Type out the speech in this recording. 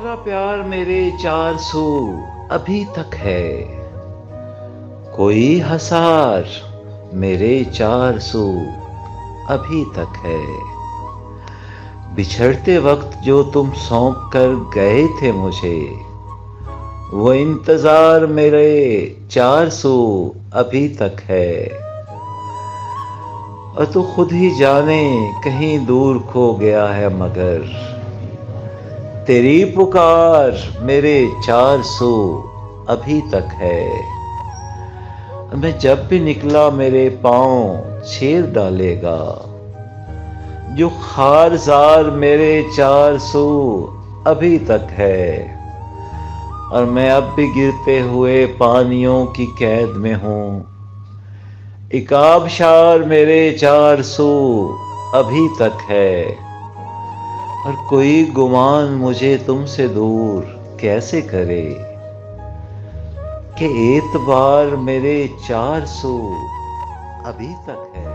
तुम्हारा प्यार मेरे 400 अभी तक है। कोई हसार मेरे 400 अभी तक है। बिछड़ते वक्त जो तुम सौंप कर गए थे मुझे, वो इंतजार मेरे 400 अभी तक है। और तू खुद ही जाने कहीं दूर खो गया है, मगर तेरी पुकार मेरे 400 अभी तक है। मैं जब भी निकला मेरे पांव छेद डालेगा, जो खारजार मेरे 400 अभी तक है। और मैं अब भी गिरते हुए पानियों की कैद में हूं। एक आबशार मेरे 400 अभी तक है। और कोई गुमान मुझे तुमसे दूर कैसे करे, कि एतबार मेरे 400 अभी तक है।